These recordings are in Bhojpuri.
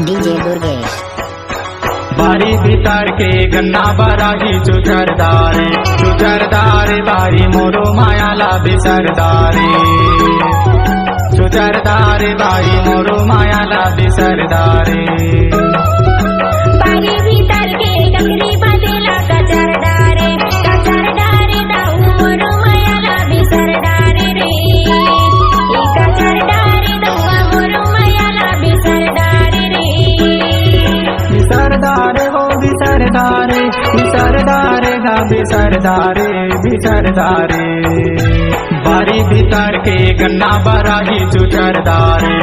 डीजे दुर्गेश बारी भीतर के गन्ना बराही चुचरदारे बारी मोरो मायाला बिसरदारे चुचरदारे बारी मोरो मायाला बिसरदारे बारी भीतर के गगरी बदेला कचरदारे दाऊ मोरो मायाला बिसरदारे रे कचरदारे दाऊ मोरो मायाला बिसरदारे रे बिसरदारे हो बिसरदारे बिसरदारे गा बिसरदारे बारी भीतर के गन्ना बराही चुचरदारे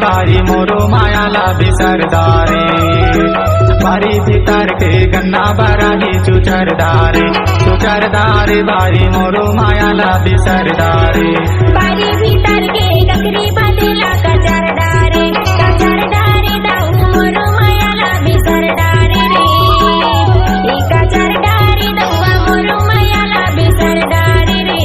बारी मोरो मायाला बिसरदारे बारी भीतर के गन्ना बराही चुचरदारे बारी मोरो मायाला बिसरदारे बारी भीतर के गगरी बदेला कचरदारे दाऊ मोरो मायाला बिसरदारे रे कचरदारे दाऊ मोरो मायाला बिसरदारे रे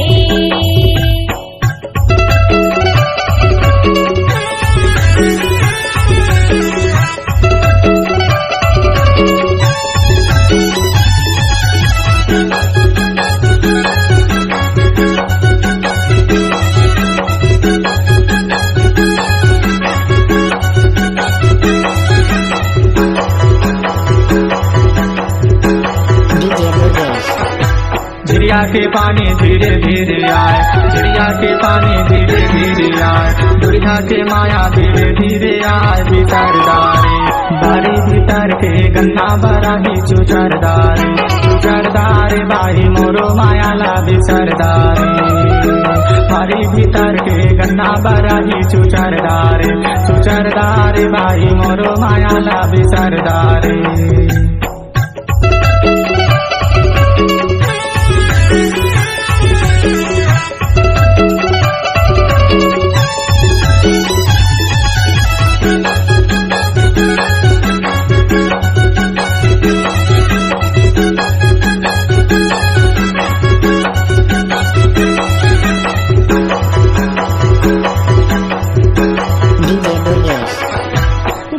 डीजे दुर्गेश झिड़िया के पानी धीरे धीरे आए झिड़िया के पानी धीरे धीरे आए दुर्गा के माया धीरे धीरे आए बिसरदारे बारी भीतर के गन्ना बराही चुचरदारे बारी मोरो मायाला बिसरदारे बारी भीतर के गन्ना बराही चुचरदारे बारी मोरो मायाला बिसरदारे डीजे दुर्गेश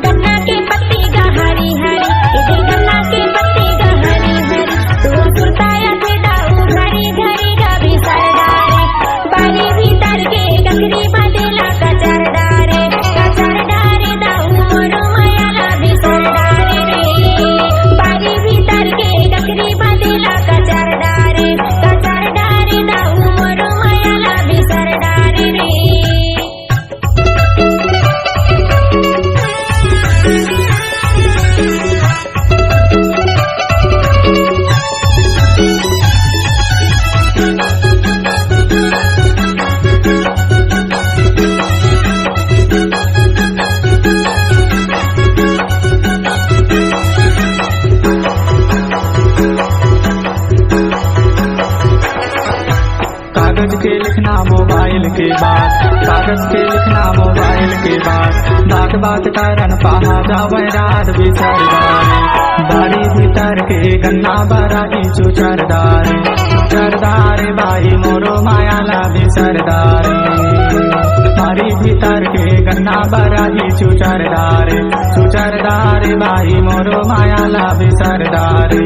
गन्ना के पत्ती का हरी हरी इधर गन्ना के पत्ती का हरी हरी तू सुताया थे दाऊ घरी घरी का बिसरदारे बारी भीतर के गगरी बदेला कचरदारे दाऊ मोरो मायाला बिसरदारे रे बारी भीतर के गगरी बदेला कचरदारे दाऊ मोरो मायाला बिसरदारे रे कागज के लिखना मोबाइल के बाद कागज के लिखना मोबाइल के बाद बात कारण पहा जावे रात बिसरदारे बारी भीतर के गन्ना बराही चुचरदारे बाई मोरो मायाला बिसरदारे बारी भीतर के गन्ना बराही चुचरदारे बाई मोरो मायाला बिसरदारे।